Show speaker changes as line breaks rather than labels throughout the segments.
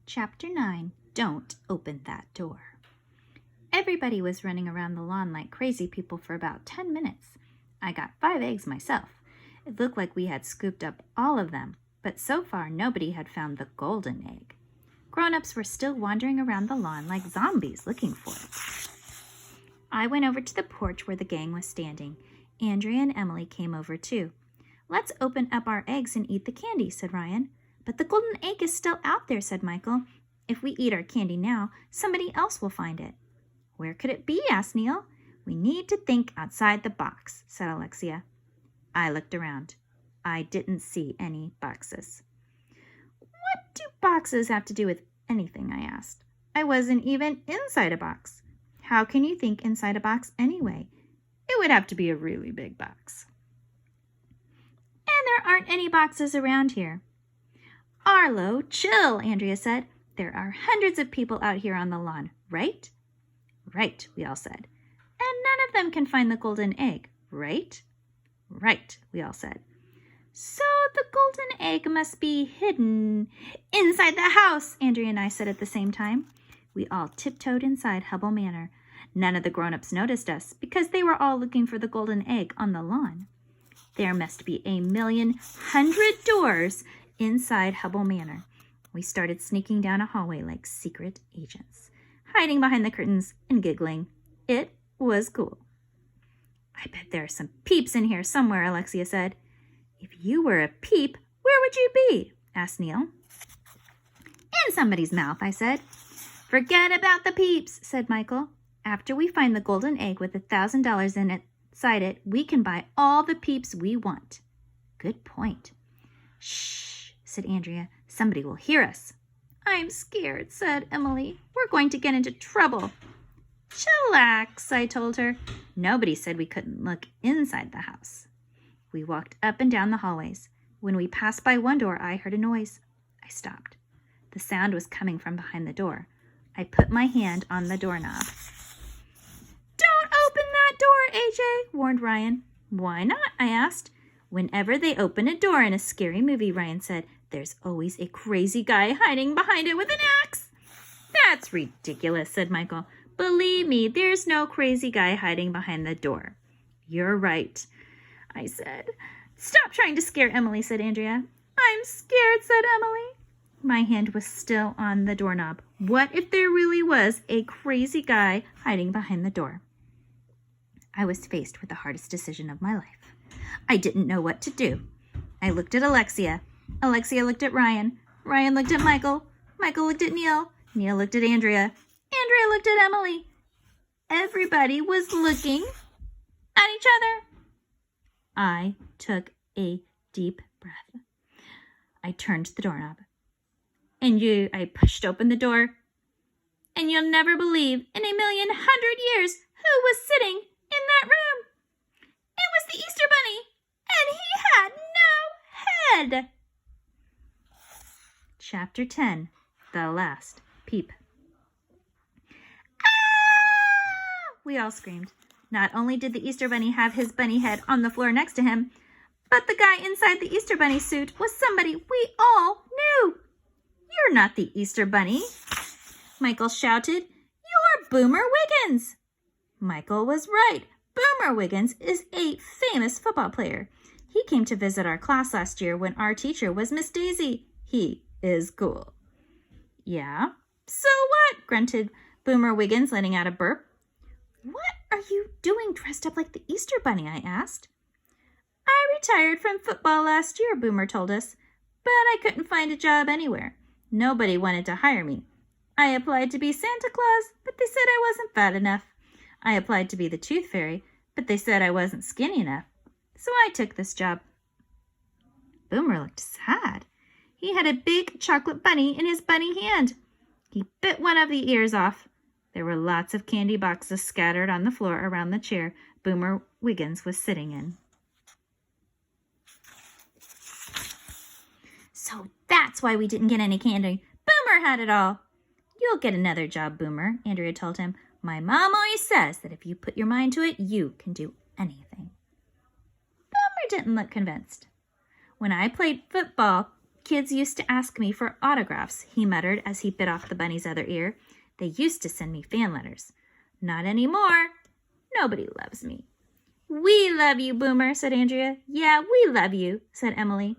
Chapter 9. Don't Open That Door. Everybody was running around the lawn like crazy people for about 10 minutes. I got 5 eggs myself. It looked like we had scooped up all of them, but so far nobody had found the golden egg. Grown-ups were still wandering around the lawn like zombies looking for it. I went over to the porch where the gang was standing. Andrea and Emily came over too. "Let's open up our eggs and eat the candy," said Ryan. "But the golden egg is still out there," said Michael. "If we eat our candy now, somebody else will find it." "Where could it be?" asked Neil. "We need to think outside the box," said Alexia. I looked around. I didn't see any boxes. "What do boxes have to do with anything?" I asked. "I wasn't even inside a box." "How can you think inside a box anyway? It would have to be a really big box." "And there aren't any boxes around here." "Arlo, chill," Andrea said. "There are hundreds of people out here on the lawn, right?" "Right," we all said. "And none of them can find the golden egg, right?" "Right," we all said. "So the golden egg must be hidden inside the house," Andrea and I said at the same time. We all tiptoed inside Hubble Manor. None of the grown-ups noticed us because they were all looking for the golden egg on the lawn. There must be 1,100,000 doors inside Hubble Manor. We started sneaking down a hallway like secret agents, hiding behind the curtains and giggling. It was cool. "I bet there are some peeps in here somewhere," Alexia said. "If you were a peep, where would you be?" asked Neil. "In somebody's mouth," I said. "Forget about the peeps," said Michael. "After we find the golden egg with $1,000 inside it, we can buy all the peeps we want." "Good point." "Shh," said Andrea. "Somebody will hear us." "I'm scared," said Emily. "We're going to get into trouble." "Chillax," I told her. Nobody said we couldn't look inside the house. We walked up and down the hallways. When we passed by one door, I heard a noise. I stopped. The sound was coming from behind the door. I put my hand on the doorknob. "Don't open that door, AJ," warned Ryan. "Why not?" I asked. "Whenever they open a door in a scary movie," Ryan said, "there's always a crazy guy hiding behind it with an axe." "That's ridiculous," said Michael. "Believe me, there's no crazy guy hiding behind the door." "You're right," I said. "Stop trying to scare Emily," said Andrea. "I'm scared," said Emily. My hand was still on the doorknob. What if there really was a crazy guy hiding behind the door? I was faced with the hardest decision of my life. I didn't know what to do. I looked at Alexia. Alexia looked at Ryan. Ryan looked at Michael. Michael looked at Neil. Neil looked at Andrea. Andrea looked at Emily. Everybody was looking at each other. I took a deep breath. I turned the doorknob. I pushed open the door. And you'll never believe, in 1,100,000 years, who was sitting in that room. It was the Easter Bunny, and he had no head. Chapter 10. The Last Peep. "Ah!" we all screamed. Not only did the Easter Bunny have his bunny head on the floor next to him, but the guy inside the Easter Bunny suit was somebody we all knew. "You're not the Easter Bunny," Michael shouted. "You're Boomer Wiggins." Michael was right. Boomer Wiggins is a famous football player. He came to visit our class last year when our teacher was Miss Daisy. He is cool. "Yeah? So what?" grunted Boomer Wiggins, letting out a burp. "What are you doing dressed up like the Easter Bunny?" I asked. "I retired from football last year," Boomer told us, "but I couldn't find a job anywhere. Nobody wanted to hire me. I applied to be Santa Claus, but they said I wasn't fat enough. I applied to be the Tooth Fairy, but they said I wasn't skinny enough. So I took this job." Boomer looked sad. He had a big chocolate bunny in his bunny hand. He bit one of the ears off. There were lots of candy boxes scattered on the floor around the chair Boomer Wiggins was sitting in. "So that's why we didn't get any candy. Boomer had it all." "You'll get another job, Boomer," Andrea told him. "My mom always says that if you put your mind to it, you can do anything." Boomer didn't look convinced. "When I played football, Kids used to ask me for autographs, he muttered as he bit off the bunny's other ear. They used to send me fan letters. Not anymore. Nobody loves me. We love you, Boomer, said Andrea. Yeah, we love you, said Emily.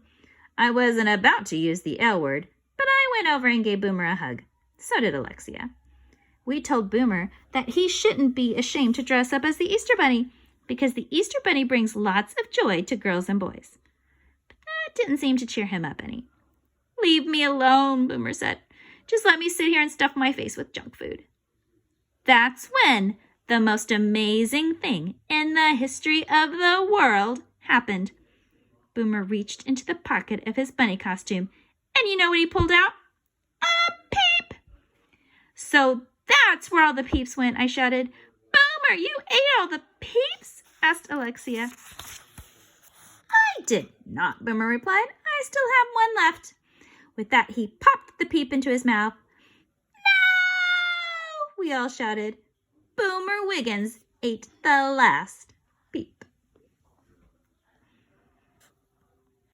I wasn't about to use the L word, but I went over and gave Boomer a hug. So did Alexia. We told Boomer that he shouldn't be ashamed to dress up as the Easter Bunny, because the Easter Bunny brings lots of joy to girls and boys. But that didn't seem to cheer him up any. Leave me alone, Boomer said. Just let me sit here and stuff my face with junk food. That's when the most amazing thing in the history of the world happened. Boomer reached into the pocket of his bunny costume, and you know what he pulled out? A peep! So that's where all the peeps went, I shouted. Boomer, you ate all the peeps? Asked Alexia. I did not, Boomer replied. I still have one left. With that, he popped the peep into his mouth. No! We all shouted. Boomer Wiggins ate the last.